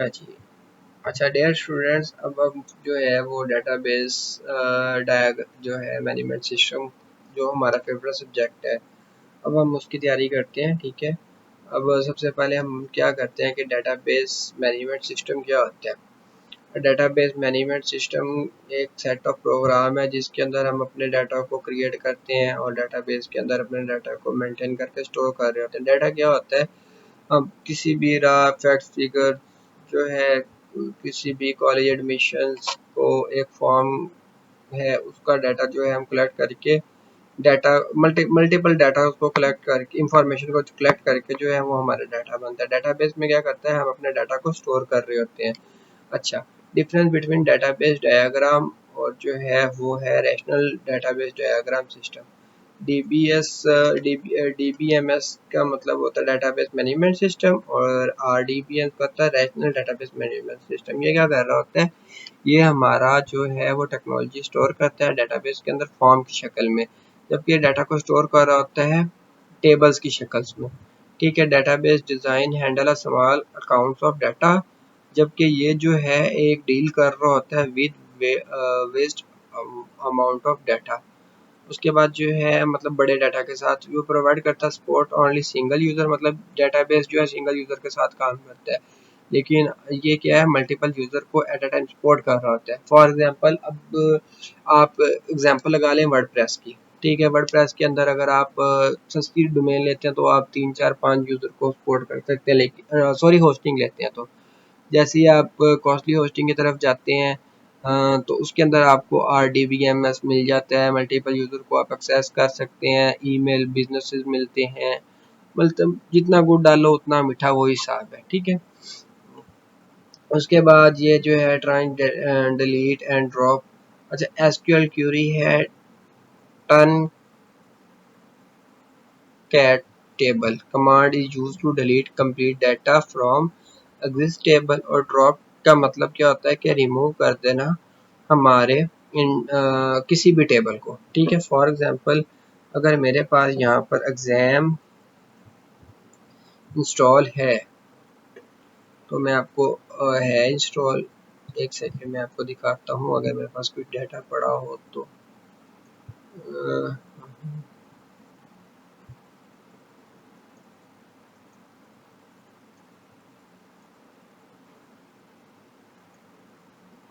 जी। अच्छा dear students, अब हम जो है वो डेटाबेस जो है मैनेजमेंट सिस्टम जो हमारा फेवरेट सब्जेक्ट है, अब हम उसकी तैयारी करते हैं। ठीक है, अब सबसे पहले हम क्या करते हैं कि डेटाबेस मैनेजमेंट सिस्टम क्या होता है। डेटाबेस मैनेजमेंट सिस्टम एक सेट ऑफ प्रोग्राम है जिसके अंदर हम अपने डाटा को क्रिएट करते हैं और डेटाबेस के अंदर अपने डाटा को मेंटेन करके स्टोर कर रहे होते हैं। डाटा क्या होता है, हम किसी भी रहा फैक्ट्स फिगर जो है, किसी भी कॉलेज एडमिशन्स को एक फॉर्म है उसका डाटा जो है हम कलेक्ट करके डाटा मल्टीपल डाटा उसको कलेक्ट करके इंफॉर्मेशन को कलेक्ट करके जो है वो हमारा डाटा बनता है। डाटाबेस में क्या करता है, हम अपने डाटा को स्टोर कर रहे होते हैं। अच्छा, डिफरेंस बिटवीन डेटाबेस डायग्राम और जो है वो है rational database diagram system. DBMS का मतलब होता है डेटाबेस मैनेजमेंट सिस्टम और आरडीबीएम का होता है रैशनल डेटाबेस मैनेजमेंट सिस्टम। ये क्या कर रहा होता है, ये हमारा जो है वो टेक्नोलॉजी स्टोर करता है डेटाबेस के अंदर फॉर्म की शक्ल में, जबकि डाटा को स्टोर कर रहा होता है टेबल्स की शक्ल में। ठीक है, database design handle a small accounts of data, जबकि ये जो है एक डील कर रहा होता है with vast amount of data. उसके बाद जो है मतलब बड़े डाटा के साथ वो प्रोवाइड करता है सपोर्ट ओनली सिंगल यूज़र, मतलब डेटाबेस जो है सिंगल यूज़र के साथ काम करता है, लेकिन ये क्या है मल्टीपल यूज़र को एट अ टाइम सपोर्ट कर रहा होता है। फॉर एग्जांपल, अब आप एग्जांपल लगा लें वर्डप्रेस की। ठीक है, वर्डप्रेस के अंदर अगर आप संस्कृत डोमेन लेते हैं तो आप 3 4 5 यूज़र को सपोर्ट कर सकते हैं, लेकिन सॉरी होस्टिंग लेते हैं तो जैसे ही आप कॉस्टली होस्टिंग की तरफ जाते हैं तो उसके अंदर आपको RDBMS मिल जाता है, मल्टीपल यूज़र को आप एक्सेस कर सकते हैं, ईमेल बिजनेसेस मिलते हैं, मतलब जितना गुड़ डालो उतना मीठा वो हिसाब है। ठीक है, उसके बाद ये जो है ट्राइंग डिलीट एंड ड्रॉप। अच्छा, एसक्यूएल क्यूरी है truncate table command is use to delete complete data from exist table, और ड्रॉप का मतलब क्या होता है कि रिमूव कर देना हमारे किसी भी टेबल को। ठीक है, फॉर एग्जांपल अगर मेरे पास यहाँ पर एग्जाम इंस्टॉल है तो मैं आपको है इंस्टॉल, एक सेकंड में आपको दिखाता हूँ अगर मेरे पास कोई डाटा पड़ा हो तो।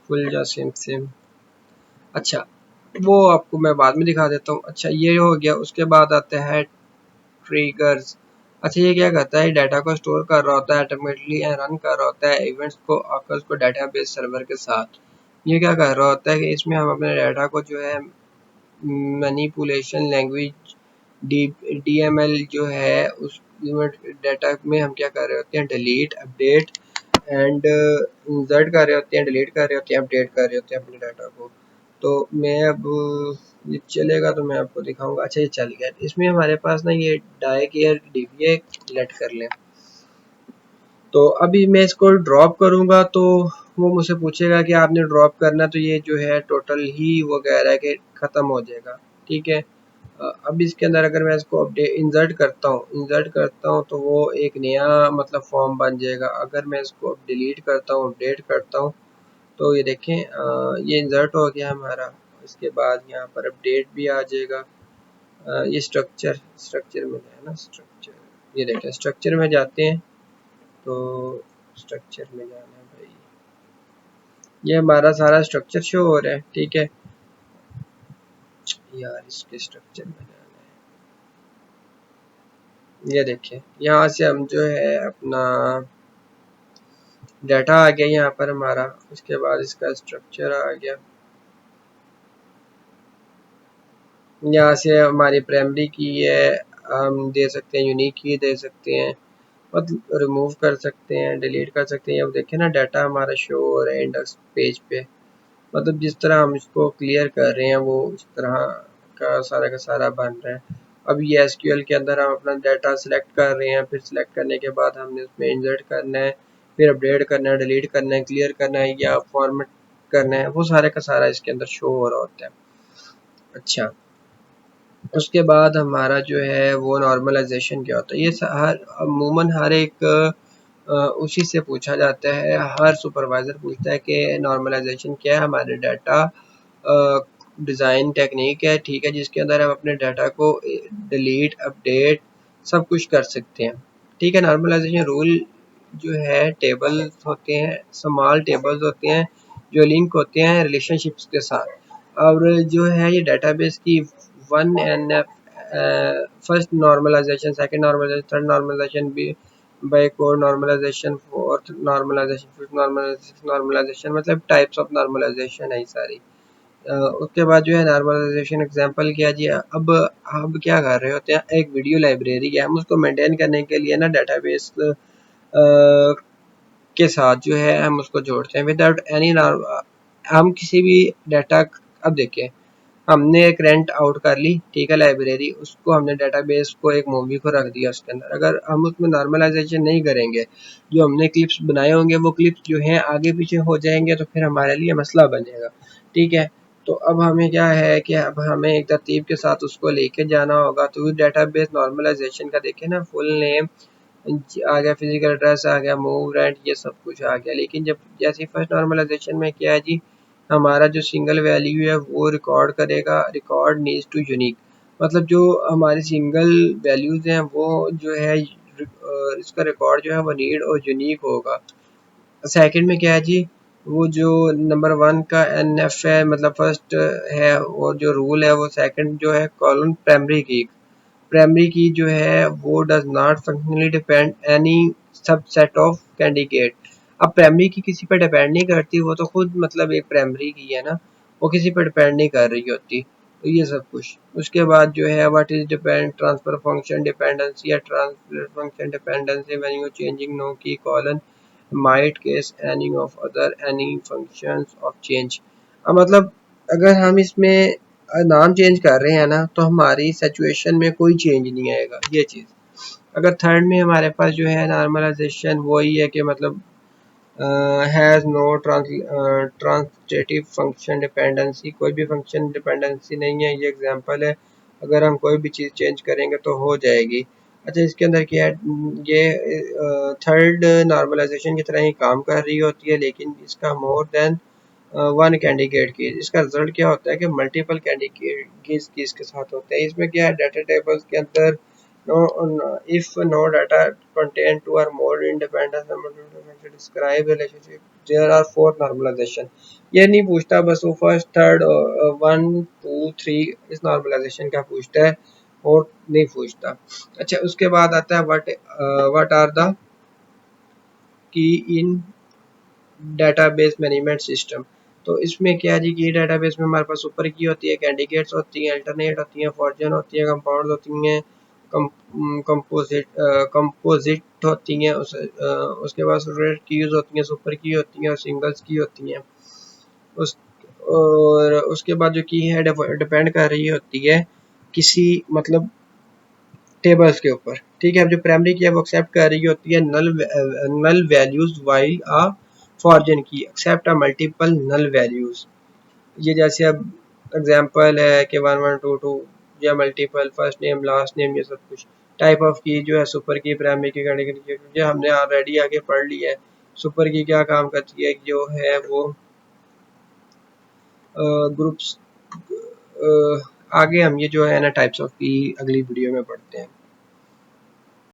फुल जा सिम। अच्छा, वो आपको मैं बाद में दिखा देता हूँ। अच्छा, ये हो गया। उसके बाद आता है ट्रिगर्स। अच्छा, ये क्या करता है, डाटा को स्टोर कर रहा होता है ऑटोमेटिकली रन कर रहा होता है इवेंट्स को आकर को डाटाबेस सर्वर के साथ। ये क्या कर रहा होता है कि इसमें हम अपने डाटा को जो है मैनिपुलेशन लैंग्वेज डीएमएल जो है उस डाटा में हम क्या कर रहे होते हैं, डिलीट अपडेट एंड इंसर्ट कर रहे होते हैं, डिलीट कर रहे होते हैं, अपडेट कर रहे होते हैं अपने डाटा को। तो मैं अब ये चलेगा तो मैं आपको दिखाऊंगा। अच्छा, ये चल गया। इसमें हमारे पास ना ये डाई केयर डीबीए लेट कर लें, तो अभी मैं इसको ड्रॉप करूंगा तो वो मुझसे पूछेगा कि आपने ड्रॉप करना, तो ये जो है टोटल ही वो कह रहा है कि ख़त्म हो जाएगा। ठीक है, अब इसके अंदर अगर मैं इसको अपडेट इंसर्ट करता हूँ तो वो एक नया मतलब फॉर्म बन जाएगा। अगर मैं इसको डिलीट करता हूँ अपडेट करता हूँ तो ये देखें ये इंसर्ट हो गया हमारा। इसके बाद यहाँ पर अपडेट भी आ जाएगा। ये स्ट्रक्चर में है ना, स्ट्रक्चर, ये देखें स्ट्रक्चर में जाते हैं तो स्ट्रक्चर में जाना है भाई, ये हमारा सारा स्ट्रक्चर शो हो रहा है। ठीक है यार, इसके स्ट्रक्चर में जाना है। ये देखिए यहाँ से हम जो है अपना डाटा आ गया यहाँ पर हमारा, उसके बाद इसका स्ट्रक्चर आ गया। यहाँ से हमारी प्राइमरी की है, हम दे सकते हैं यूनिक की दे सकते हैं, मतलब रिमूव कर सकते हैं, डिलीट कर सकते हैं। अब देखें ना डाटा हमारा शो हो रहा है इंडेक्स पेज पे, मतलब जिस तरह हम इसको क्लियर कर रहे हैं वो उस तरह का सारा बन रहा है। अब ये एसक्यूएल के अंदर हम अपना डाटा सिलेक्ट कर रहे हैं, फिर सिलेक्ट करने के बाद हमने उसमें इंसर्ट करना है, फिर अपडेट करना है, डिलीट करना है, क्लियर करना है या फॉर्मेट करना है, वो सारे का सारा इसके अंदर शो हो रहा होता है। अच्छा, उसके बाद हमारा जो है वो नॉर्मलाइजेशन क्या होता है, ये हर अमूमन हर एक उसी से पूछा जाता है। हर सुपरवाइज़र पूछता है कि नॉर्मलाइजेशन क्या है, हमारे डाटा डिज़ाइन टेक्निक है, ठीक है, जिसके अंदर हम अपने डाटा को डिलीट, अपडेट सब कुछ कर सकते हैं, ठीक है। नॉर्मलाइजेशन रूल जो है टेबल्स होते हैं, स्मॉल टेबल्स होते हैं जो लिंक होते हैं रिलेशनशिप्स के साथ। और जो है ये डाटाबेस की 1NF first normalization, second normalization, third normalization, भी Boyce Codd normalization, fourth normalization, fifth normalization, मतलब टाइप्स ऑफ नॉर्मलाइजेशन है सारी। उसके बाद जो है नॉर्मलाइजेशन एग्जांपल किया जी। अब क्या कर रहे होते हैं, एक वीडियो लाइब्रेरी है, हम उसको मेंटेन करने के लिए ना डाटाबेस के साथ जो है हम उसको जोड़ते हैं विदाउट एनी। हम किसी भी डाटा, अब देखिए हमने एक रेंट आउट कर ली, ठीक है, लाइब्रेरी, उसको हमने डाटाबेस को एक मूवी को रख दिया उसके अंदर। अगर हम उसमें नॉर्मलाइजेशन नहीं करेंगे, जो हमने क्लिप्स बनाए होंगे वो क्लिप्स जो हैं आगे पीछे हो जाएंगे, तो फिर हमारे लिए मसला बनेगा, ठीक है। तो अब हमें क्या है कि अब हमें एक तरतीब के साथ उसको लेके जाना होगा। तो डाटाबेस नॉर्मलाइजेशन का देखें ना, फुल नेम आ गया, फिजिकल एड्रेस आ गया, मूव, रेंट, ये सब कुछ आ गया। लेकिन जब जैसे फर्स्ट नॉर्मलाइजेशन में क्या है जी, हमारा जो सिंगल वैल्यू है वो रिकॉर्ड करेगा, रिकॉर्ड नीड्स टू यूनिक, मतलब जो हमारी सिंगल वैल्यूज हैं वो जो है इसका रिकॉर्ड जो है वो नीड और यूनिक होगा। सेकंड में क्या है जी, वो जो नंबर 1 का NF है, मतलब फर्स्ट है, और जो रूल है वो सेकंड जो है कॉलम प्राइमरी की जो है वो does not functionally depend any subset of candidate. अब प्राइमरी की किसी पर डिपेंड नहीं करती, वो तो खुद मतलब एक प्राइमरी की है ना, वो किसी पर डिपेंड नहीं कर रही होती। तो ये सब कुछ। उसके बाद जो है what is depend transfer function dependency या transfer function dependency when you changing no key column might case any of other any functions of change. अब मतलब अगर हम इसमें नाम चेंज कर रहे हैं ना, तो हमारी सिचुएशन में कोई चेंज नहीं आएगा, ये चीज़। अगर थर्ड में हमारे पास जो है नॉर्मलाइजेशन वही है कि मतलब has no transitive function dependency, कोई भी फंक्शन डिपेंडेंसी नहीं है, ये एग्जांपल है। अगर हम कोई भी चीज़ चेंज करेंगे तो हो जाएगी। अच्छा, इसके अंदर क्या है, ये थर्ड नॉर्मलाइजेशन की तरह ही काम कर रही होती है, लेकिन इसका मोर देन वन कैंडिडेट की, इसका रिजल्ट क्या होता है कि मल्टीपल कैंडिडेट की इसके साथ होते हैं। इसमें क्या है, डाटा टेबल्स के अंदर if no data contain two or more independent describe relationship, there are four normalization। ये नहीं पूछता, बस वो फर्स्ट थर्ड 1 2 3 इस नॉर्मलाइजेशन का पूछता है और नहीं पूछता। अच्छा, उसके बाद आता है what are the key in database management system. तो इसमें क्या है जी कि डाटाबेस में हमारे पास सुपर की होती है, कैंडिडेट्स होती हैं, अल्टरनेट होती हैं, फॉर्जन होती हैं, कंपाउंड होती हैं, कंपोजिट होती हैं, उसके बाद रेड कीज होती हैं, सुपर की होती हैं और सिंगल्स की होती हैं। उस और उसके बाद जो की है डिपेंड कर रही होती है किसी मतलब टेबल्स के ऊपर, ठीक है। अब जो प्राइमरी की है वो एक्सेप्ट कर रही होती है null values, while a foreign key accept a multiple null values. ये जैसे अब एग्जांपल है कि 1122 या multiple first name last name, ये सब कुछ। टाइप ऑफ की जो है सुपर की, प्राइमरी की, कैटेगरी की, हमने ऑलरेडी आगे पढ़ लिया है। सुपर की क्या काम करती है, जो है वो ग्रुप्स। आगे हम ये जो है ना टाइप्स ऑफ की अगली वीडियो में पढ़ते हैं।